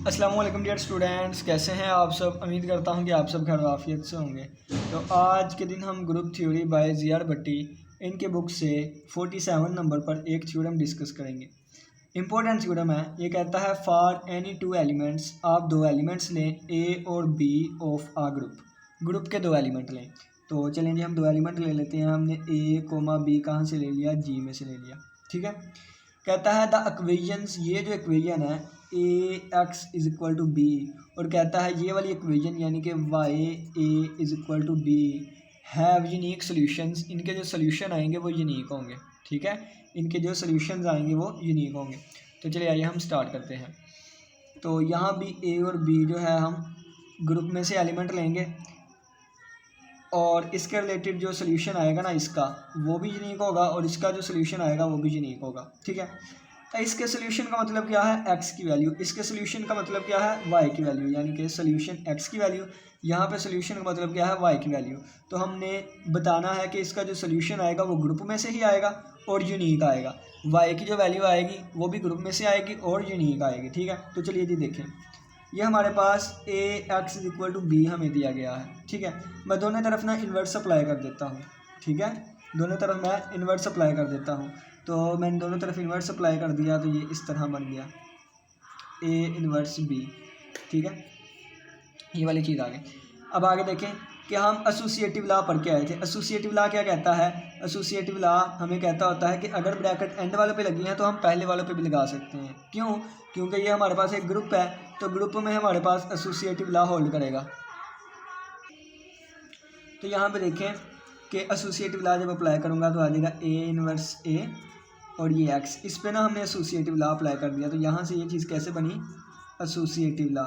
अस्सलाम वालेकुम dear students, कैसे हैं आप सब। उम्मीद करता हूं कि आप सब खैर आफियत से होंगे। तो आज के दिन हम ग्रुप थ्योरी बाय ज़ियार भट्टी इनके बुक से 47 नंबर पर एक थ्योरम डिस्कस करेंगे। इंपॉर्टेंट थ्योरम है। ये कहता है फॉर एनी टू एलिमेंट्स, आप दो एलिमेंट्स लें ए और बी ऑफ आ ग्रुप के दो एलिमेंट लें। तो चलें जी, हम दो एलिमेंट ले लेते हैं। हमने ए कोमा बी कहाँ से ले लिया, जी में से ले लिया। ठीक है। कहता है द इक्वेशंस, ये जो इक्वेशन है A X is equal to B, और कहता है ये वाली इक्वेशन यानी कि Y A is equal to B have unique solutions, इनके जो सॉल्यूशन आएंगे वो यूनिक होंगे। ठीक है, इनके जो सॉल्यूशंस आएंगे वो यूनिक होंगे। तो चलिए आइए हम स्टार्ट करते हैं। तो यहाँ भी ए और बी जो है हम ग्रुप में से एलिमेंट लेंगे और इसके रिलेटेड जो सोल्यूशन आएगा ना इसका, वो भी यूनिक होगा और इसका जो सोल्यूशन आएगा वो भी यूनिक होगा। ठीक है। तो इसके सोल्यूशन का मतलब क्या है, एक्स की वैल्यू। इसके सोल्यूशन का मतलब क्या है, वाई की वैल्यू, यानी कि सोल्यूशन एक्स की वैल्यू, यहाँ पे सोल्यूशन का मतलब क्या है, वाई की वैल्यू। तो हमने बताना है कि इसका जो सोल्यूशन आएगा वो ग्रुप में से ही आएगा और यूनिक आएगा। वाई की जो वैल्यू आएगी वो भी ग्रुप में से आएगी और यूनिक आएगी। ठीक है। तो चलिए जी देखें, ये हमारे पास A X is equal to B हमें दिया गया है। ठीक है। मैं दोनों तरफ ना इन्वर्स अप्लाई कर देता हूँ। ठीक है, दोनों तरफ मैं इन्वर्स अप्लाई कर देता हूँ। तो मैंने दोनों तरफ इन्वर्स अप्लाई कर दिया तो ये इस तरह बन गया ए इन्वर्स बी। ठीक है, ये वाली चीज़ आ गई। अब आगे देखें कि हम एसोसिएटिव लॉ पढ़ के आए थे। एसोसिएटिव लॉ क्या कहता है, एसोसिएटिव लॉ हमें कहता होता है कि अगर ब्रैकेट एंड वालों पे लगी है तो हम पहले वालों पे भी लगा सकते हैं। क्यों? क्योंकि ये हमारे पास एक ग्रुप है, तो ग्रुप में हमारे पास एसोसिएटिव लॉ होल्ड करेगा। तो यहाँ पे देखें कि एसोसिएटिव लॉ जब अप्लाई करूँगा तो आ जाएगा ए इनवर्स ए और ये एक्स, इस पे ना हमने एसोसिएटिव लॉ अप्लाई कर दिया। तो यहाँ से ये चीज़ कैसे बनी, एसोसिएटिव लॉ।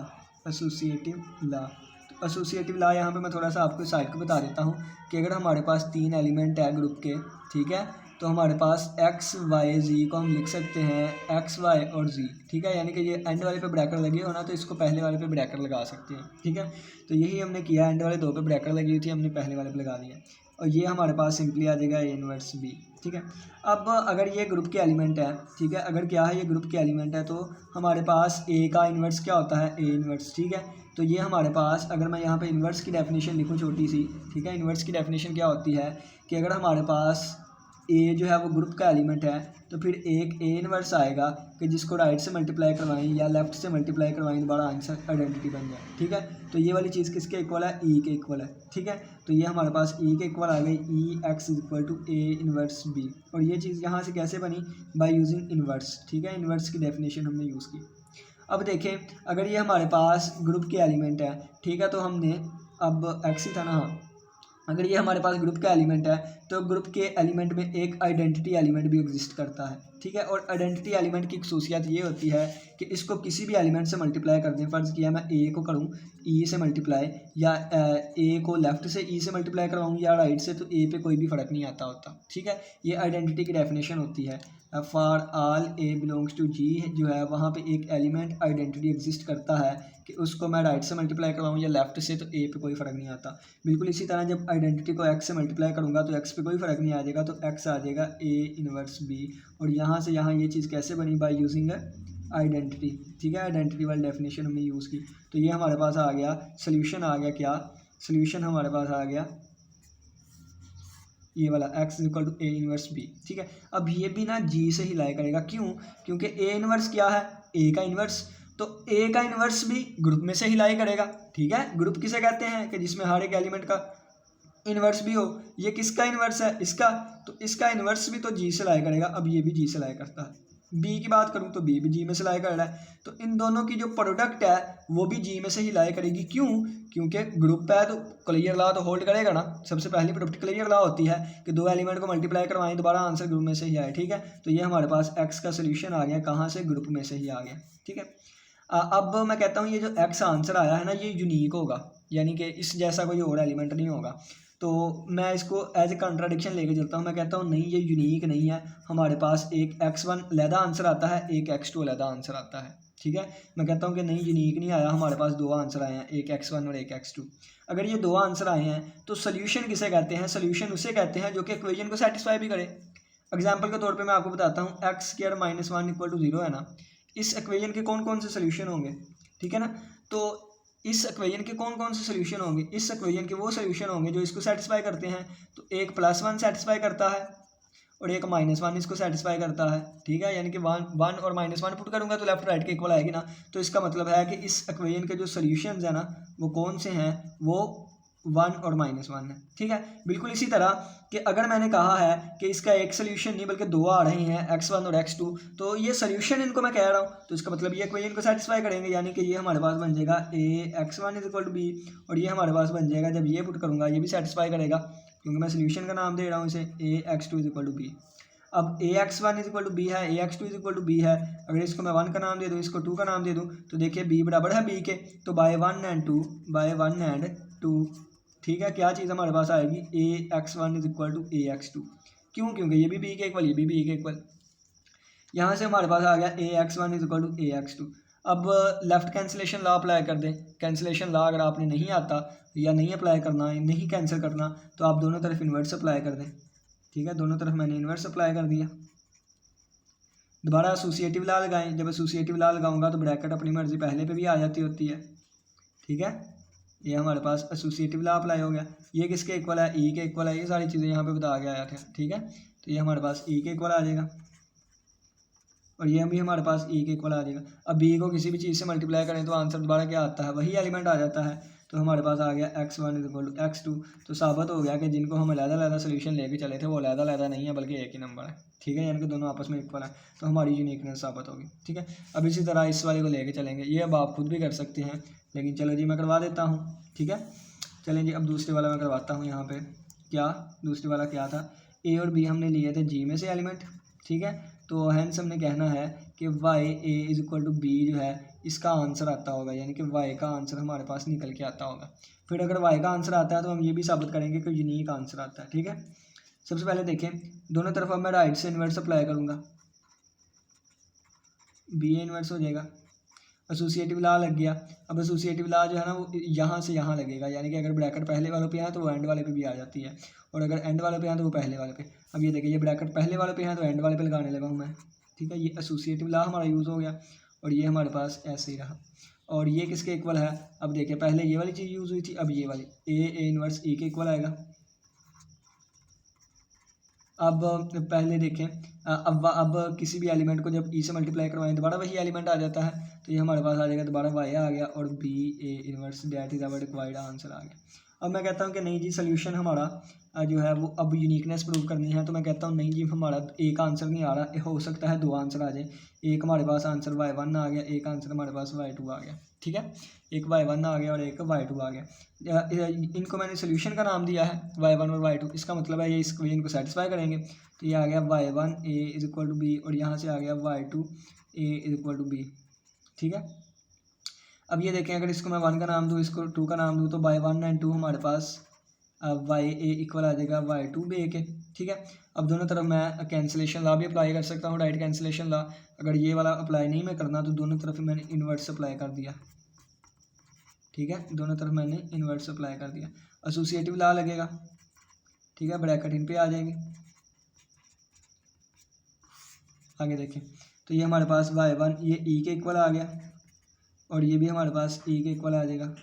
एसोसिएटिव लॉ, तो एसोसिएटिव लॉ यहाँ पे मैं थोड़ा सा आपको साइड को बता देता हूँ कि अगर हमारे पास तीन एलिमेंट है ग्रुप के, ठीक है, तो हमारे पास एक्स वाई जी को हम लिख सकते हैं एक्स वाई और जी। ठीक है, यानी कि ये एंड वाले पे ब्रैकेट लगे हो ना, तो इसको पहले वाले पे ब्रैकेट लगा सकते हैं। ठीक है, तो यही हमने किया, एंड वाले दो पे ब्रैकेट लगी हुई थी, हमने पहले वाले पे लगा दिया और ये हमारे पास सिंपली आ जाएगा ए इनवर्स बी। ठीक है। अब अगर ये ग्रुप के एलिमेंट है, ठीक है, अगर क्या है ये ग्रुप के एलिमेंट है, तो हमारे पास ए का इन्वर्स क्या होता है, ए इन्वर्स। ठीक है, तो ये हमारे पास, अगर मैं यहाँ पे इन्वर्स की डेफिनेशन लिखूँ छोटी सी, ठीक है, इन्वर्स की डेफिनेशन क्या होती है कि अगर हमारे पास ए जो है वो ग्रुप का एलिमेंट है, तो फिर एक ए इन्वर्स आएगा कि जिसको राइट से मल्टीप्लाई करवाएं या लेफ्ट से मल्टीप्लाई करवाएं, दोबारा आंसर आइडेंटिटी बन जाए। ठीक है, तो ये वाली चीज़ किसके इक्वल है, ई के इक्वल है। ठीक है, तो ये हमारे पास ई के इक्वल आ गई, E X is equal to A inverse B. और ये चीज़ यहाँ से कैसे बनी, बाय यूजिंग इन्वर्स। ठीक है, इन्वर्स की डेफिनेशन हमने यूज़ की। अब देखें, अगर ये हमारे पास ग्रुप के एलिमेंट है, ठीक है, तो हमने अब एक्स ही था ना, हाँ, अगर ये हमारे पास ग्रुप का एलिमेंट है तो ग्रुप के एलिमेंट में एक आइडेंटिटी एलिमेंट भी एग्जिस्ट करता है। ठीक है, और आइडेंटिटी एलिमेंट की खसूसियत ये होती है कि इसको किसी भी एलिमेंट से मल्टीप्लाई कर दें। फ़र्ज़ किया मैं ए को करूँ ई से मल्टीप्लाई, या ए को लेफ़्ट से ई से मल्टीप्लाई करवाऊँ या राइट से, तो ए पे कोई भी फ़र्क नहीं आता होता। ठीक है, ये आइडेंटिटी की डेफिनेशन होती है। For all A belongs to G जो है, वहाँ पे एक एलिमेंट आइडेंटिटी एग्जिस्ट करता है कि उसको मैं राइट से मल्टीप्लाई करवाऊँ या लेफ़्ट से, तो ए पे कोई फ़र्क नहीं आता। बिल्कुल इसी तरह जब आइडेंटिटी को एक्स से मल्टीप्लाई करूँगा तो एक्स पे कोई फ़र्क नहीं आ जाएगा, तो एक्स आ जाएगा ए इनवर्स बी। और यहाँ से यहाँ ये चीज़ कैसे बनी, बाय यूजिंग आइडेंटिटी। ठीक है, आइडेंटिटी वाली डेफिनेशन हमने यूज़ की। तो ये हमारे पास आ गया सोल्यूशन, आ गया क्या, सोल्यूशन हमारे पास आ गया ये वाला x equal to a inverse b. ठीक है, अब ये भी ना जी से ही लाई करेगा। क्यों? क्योंकि ए इनवर्स क्या है, ए का इनवर्स, तो ए का इनवर्स भी ग्रुप में से ही लाई करेगा। ठीक है, ग्रुप किसे कहते हैं कि जिसमें हर एक एलिमेंट का इनवर्स भी हो। ये किसका इनवर्स है, इसका, तो इसका इनवर्स भी तो जी से लाई करेगा। अब ये भी जी से लाई करता है। बी की बात करूँ तो बी भी जी में से लाई कर रहा है, तो इन दोनों की जो प्रोडक्ट है वो भी जी में से ही लाई करेगी। क्यों? क्योंकि ग्रुप है तो क्लियर लॉ तो होल्ड करेगा ना। सबसे पहली प्रोडक्ट क्लियर लॉ होती है कि दो एलिमेंट को मल्टीप्लाई करवाएं, दोबारा आंसर ग्रुप में से ही आए। ठीक है, तो ये हमारे पास एक्स का सोल्यूशन आ गया, कहाँ से, ग्रुप में से ही आ गया। ठीक है, अब मैं कहता हूँ ये जो एक्स आंसर आया है ना, ये यूनिक होगा, यानी कि इस जैसा कोई और एलिमेंट नहीं होगा। तो मैं इसको एज ए कंट्राडिक्शन लेके चलता हूँ। मैं कहता हूँ नहीं, ये यूनिक नहीं है। हमारे पास एक x1 अलहदा आंसर आता है, एक x2 अलहदा आंसर आता है। ठीक है, मैं कहता हूँ कि नहीं, यूनिक नहीं आया, हमारे पास दो आंसर आए हैं, एक x1 और एक x2। अगर ये दो आंसर आए हैं तो सोल्यूशन किसे कहते हैं, सोल्यूशन उसे कहते हैं जो कि इक्वेशन को सेटिस्फाई भी करे। एग्जाम्पल के तौर पर मैं आपको बताता हूँ, एक्स स्क्वायर -1 = 0 है ना, इस इक्वेशन के कौन कौन से सोल्यूशन होंगे। ठीक है ना। तो इस इक्वेशन के कौन कौन से सोल्यूशन होंगे, इस इक्वेशन के वो सोल्यूशन होंगे जो इसको सेटिस्फाई करते हैं। तो एक +1 सेटिस्फाई करता है और एक -1 इसको सेटिस्फाई करता है, ठीक है। यानी कि 1 और -1 पुट करूँगा तो लेफ्ट राइट के इक्वल आएगी ना। तो इसका मतलब है कि इस इक्वेशन के जो सोल्यूशंस हैं ना वो कौन से हैं, वो 1 और -1 है, ठीक है। बिल्कुल इसी तरह कि अगर मैंने कहा है कि इसका एक सोल्यूशन नहीं बल्कि दो आ रहे हैं x1 और x2, तो ये सोल्यूशन इनको मैं कह रहा हूँ, तो इसका मतलब ये इक्वेशन को सेटिस्फाई करेंगे। यानी कि ये हमारे पास बन जाएगा ax1 = b, और ये हमारे पास बन जाएगा, जब ये पुट करूँगा ये भी सेटिस्फाई करेगा क्योंकि मैं सोल्यूशन का नाम दे रहा हूँ इसे, ax2 = b। अब ax1 = b है, ax2 = b है। अगर इसको मैं 1 का नाम दे दूँ, इसको 2 का नाम दे दूँ, तो देखिए b बराबर है b के, तो बाय 1 and 2, ठीक है, क्या चीज़ हमारे पास आएगी, ax1 = ax2। क्यों, क्योंकि ये भी b के इक्वल, ये भी b के इक्वल। यहाँ से हमारे पास आ गया ax1 = ax2। अब लेफ़्ट कैंसिलेशन लॉ अप्लाई कर दें। कैंसिलेशन लॉ अगर आपने नहीं आता या नहीं अप्लाई करना, नहीं कैंसिल करना, तो आप दोनों तरफ इन्वर्स अप्लाई कर दें, ठीक है। दोनों तरफ मैंने इन्वर्स अप्लाई कर दिया। दोबारा एसोसिएटिव लॉ लगाएं। जब एसोसिएटिव लॉ लगाऊंगा तो ब्रैकेट अपनी मर्जी पहले पे भी आ जाती होती है, ठीक है। ये हमारे पास एसोसिएटिव लॉ अप्लाई हो गया। ये किसके इक्वल है, ई के इक्वल है। ये सारी चीज़ें यहाँ पे बता के आया था, ठीक है। तो ये हमारे पास ई के इक्वल आ जाएगा और ये भी हमारे पास ई के इक्वल आ जाएगा। अब बी को किसी भी चीज़ से मल्टीप्लाई करें तो आंसर दोबारा क्या आता है, वही एलिमेंट आ जाता है। तो हमारे पास आ गया x1 = x2। तो साबित हो गया कि जिनको हम अलग-अलग सोल्यूशन लेके चले थे वो अलग-अलग नहीं है बल्कि एक ही नंबर है, ठीक है। यानी कि दोनों आपस में इक्वल है, तो हमारी यूनिकनेस साबित होगी, ठीक है। अब इसी तरह इस वाले को लेके चलेंगे। ये अब आप खुद भी कर सकते हैं, लेकिन चलो जी मैं करवा देता हूँ, ठीक है। चलें जी, अब दूसरे वाला मैं करवाता हूँ। यहाँ पर क्या दूसरे वाला क्या था, ए और बी हमने लिए थे जी में से एलिमेंट, ठीक है। तो हैंस हमने कहना है कि a = b जो है इसका आंसर आता होगा, यानी कि y का आंसर हमारे पास निकल के आता होगा। फिर अगर y का आंसर आता है तो हम ये भी साबित करेंगे कि यूनिक आंसर आता है, ठीक है। सबसे पहले देखें, दोनों तरफ अब मैं राइट से इन्वर्स अप्लाई करूँगा, b इन्वर्स हो जाएगा। एसोसिएटिव लॉ लग गया। अब एसोसिएटिव लॉ जो है ना वो यहाँ से यहाँ लगेगा, यानी कि अगर ब्रैकेट पहले वालों पे है तो वो एंड वाले पे भी आ जाती है, और अगर एंड वाले पे है तो वो पहले वाले पे। अब ये देखिए, ये ब्रैकेट पहले वाले पे है तो एंड वाले पे लगाने लगा हूँ मैं, ठीक है। ये एसोसिएटिव लॉ हमारा यूज़ हो गया और ये हमारे पास ऐसे ही रहा। और ये किसके इक्वल है, अब देखिए पहले ये वाली चीज़ यूज़ हुई थी, अब ये वाली ए इन्वर्स ई के इक्वल आएगा। अब पहले देखें, अब किसी भी एलिमेंट को जब ई से मल्टीप्लाई करवाएं दोबारा वही एलिमेंट आ जाता है, तो ये हमारे पास आ जाएगा, दोबारा वाई आ गया और B A inverse that is our required answer आ गया। अब मैं कहता हूँ कि नहीं जी सोल्यूशन हमारा जो है वो अब यूनिकनेस प्रूव करनी है, तो मैं कहता हूँ नहीं जी हमारा एक आंसर नहीं आ रहा, हो सकता है दो आंसर आ जाए। एक हमारे पास आंसर y1 आ गया, एक आंसर हमारे पास y2 आ गया, ठीक है। एक y1 आ गया और एक y2 आ गया। इनको मैंने सोल्यूशन का नाम दिया है y1 और y2, इसका मतलब है ये इस इक्वेशन को सेटिस्फाई करेंगे। तो ये आ गया y1 a = b और यहाँ से आ गया y2 a = b, ठीक है। अब ये देखें, अगर इसको मैं 1 का नाम दूँ, इसको 2 का नाम दूँ, तो बाय 1 and 2 हमारे पास y a इक्वल आ जाएगा y2 b के, ठीक है। अब दोनों तरफ मैं कैंसिलेशन लॉ भी अप्लाई कर सकता हूँ, राइट कैंसिलेशन लॉ। अगर ये वाला अप्लाई नहीं मैं करना तो दोनों तरफ मैंने इन्वर्स अप्लाई कर दिया, ठीक है। दोनों तरफ मैंने इन्वर्स अप्लाई कर दिया। एसोसिएटिव लॉ लगेगा, ठीक है, ब्रैकेट इन पे आ जाएगी। आगे देखें, तो ये हमारे पास y1 ये ई के इक्वल आ गया और ये भी हमारे पास ई के इक्वल आ जाएगा,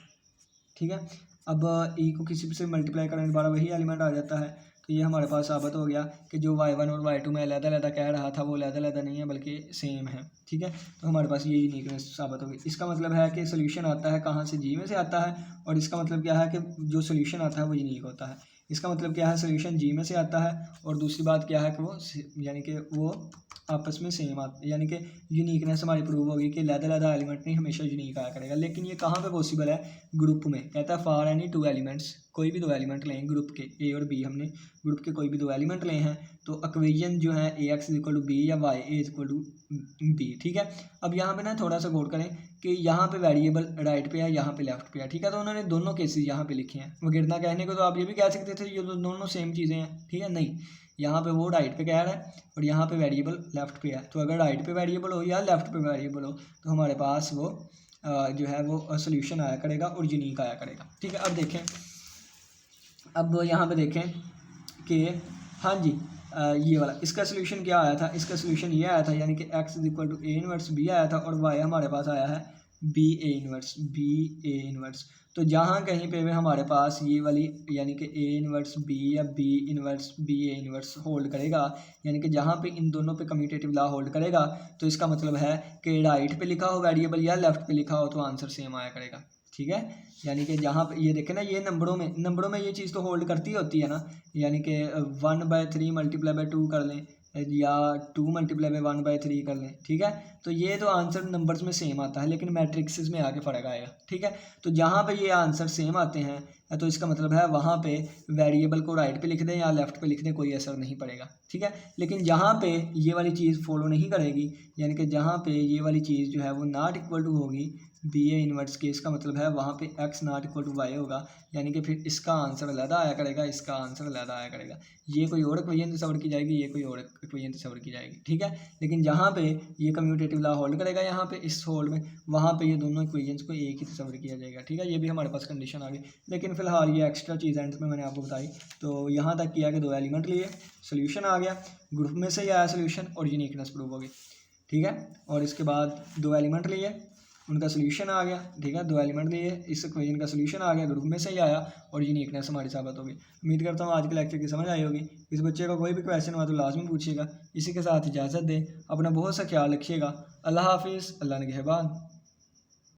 ठीक है। अब ई को किसी से मल्टीप्लाई करने के बाद वही एलिमेंट आ जाता है, तो ये हमारे पास साबित हो गया कि जो y1 और y2 में अलग-अलग कह रहा था वो अलग-अलग नहीं है बल्कि सेम है, ठीक है। तो हमारे पास ये यूनिकनेस साबित होगी। इसका मतलब है कि सोल्यूशन आता है कहाँ से, जी में से आता है, और इसका मतलब क्या है कि जो सोल्यूशन आता है वो यूनिक होता है। इसका मतलब क्या है, सोल्यूशन जी में से आता है, और दूसरी बात क्या है कि वो यानी कि वो आपस में सेम आते, यानी कि यूनिकनेस हमारी प्रूव होगी कि लैदा एलिमेंट नहीं हमेशा यूनिक आया करेगा। लेकिन ये कहाँ पे पॉसिबल है, ग्रुप में। कहता है फॉर एनी टू एलिमेंट्स, कोई भी दो एलिमेंट लें ग्रुप के, ए और बी, हमने ग्रुप के कोई भी दो एलिमेंट ले हैं, तो इक्वेशन जो है ax = b या y = b, ठीक है। अब यहाँ पे ना थोड़ा सा गौर करें कि यहाँ पे वेरिएबल राइट पे है, यहाँ पे लेफ्ट पे है, ठीक है। तो उन्होंने दोनों केसेस यहाँ पे लिखे हैं। वगैरह कहने को तो आप ये भी कह सकते थे ये तो दोनों सेम चीज़ें हैं, ठीक है। नहीं, यहाँ पे वो राइट पे कह रहा है और यहाँ पे वेरिएबल लेफ्ट पे है। तो अगर राइट पे वेरिएबल हो या लेफ्ट पे वेरिएबल हो तो हमारे पास वो जो है वो सोल्यूशन आया करेगा और यूनिक आया करेगा, ठीक है। अब देखें, अब यहाँ पे देखें कि हाँ जी ये वाला इसका सोल्यूशन क्या आया था, इसका सोल्यूशन ये आया था, यानी कि x = a इन्वर्स b आया था और y हमारे पास आया है बी ए इनवर्स। तो जहाँ कहीं पे भी हमारे पास ये वाली यानी कि ए इनवर्स बी या b inverse b a inverse hold करेगा, यानी कि जहाँ पे इन दोनों पे कम्यूटेटिव लॉ होल्ड करेगा, तो इसका मतलब है कि राइट पे लिखा हो वेरिएबल या लेफ्ट पे लिखा हो तो आंसर सेम आया करेगा। ठीक है, यानी कि जहाँ पे ये देखें ना, ये नंबरों में ये चीज़ तो होल्ड करती होती है ना, यानी कि 1/3 मल्टीप्लाई बाई 2 कर लें या 2 मल्टीप्लाई बाई 1/3 कर लें। ठीक है, तो ये तो आंसर नंबर्स में सेम आता है, लेकिन मैट्रिक्सेस में आके फ़र्क आएगा। ठीक है, तो जहाँ पे ये आंसर सेम आते हैं तो इसका मतलब है वहाँ पे वेरिएबल को राइट पे लिख दें या लेफ्ट पे लिख दें, कोई असर नहीं पड़ेगा। ठीक है, लेकिन जहाँ पे ये वाली चीज़ फॉलो नहीं करेगी, यानी कि जहाँ पे ये वाली चीज़ जो है वो नॉट इक्वल टू होगी बी ए इनवर्स के, इसका मतलब है वहाँ पे x not equal to y होगा, यानी कि फिर इसका आंसर अलग आया करेगा, इसका आंसर अलग आया करेगा। ये कोई और इक्वेशन तस्वर की जाएगी, ये कोई और इक्वेशन तस्वर की जाएगी। ठीक है, लेकिन जहाँ पे ये कम्यूटेटिव लॉ होल्ड करेगा यहाँ पे इस होल्ड में, वहाँ पे ये दोनों इक्वेशंस को एक ही तस्वर किया जाएगा। ठीक है, ये भी हमारे पास कंडीशन आ गई, लेकिन फिलहाल ये एक्स्ट्रा चीज़ एंड में मैंने आपको बताई। तो यहाँ तक किया कि 2 एलिमेंट लिए, सोल्यूशन आ गया, ग्रुप में से ही आया सोल्यूशन और यूनिकनेस प्रूव हो गई। ठीक है, और इसके बाद 2 एलिमेंट लिए, उनका सोल्यूशन आ गया। ठीक है, 2 एलिमेंट दिए, इस इक्वेशन का सोल्यूशन आ गया, ग्रुप में से ही आया और यूनिकनेस हमारी साबित होगी। उम्मीद करता हूँ आज के लेक्चर की समझ आई होगी। इस बच्चे का कोई भी क्वेश्चन हुआ तो लाजमी पूछिएगा। इसी के साथ इजाज़त दें, अपना बहुत सा ख्याल रखिएगा। अल्लाह हाफिज़, अल्लाह निगहबान।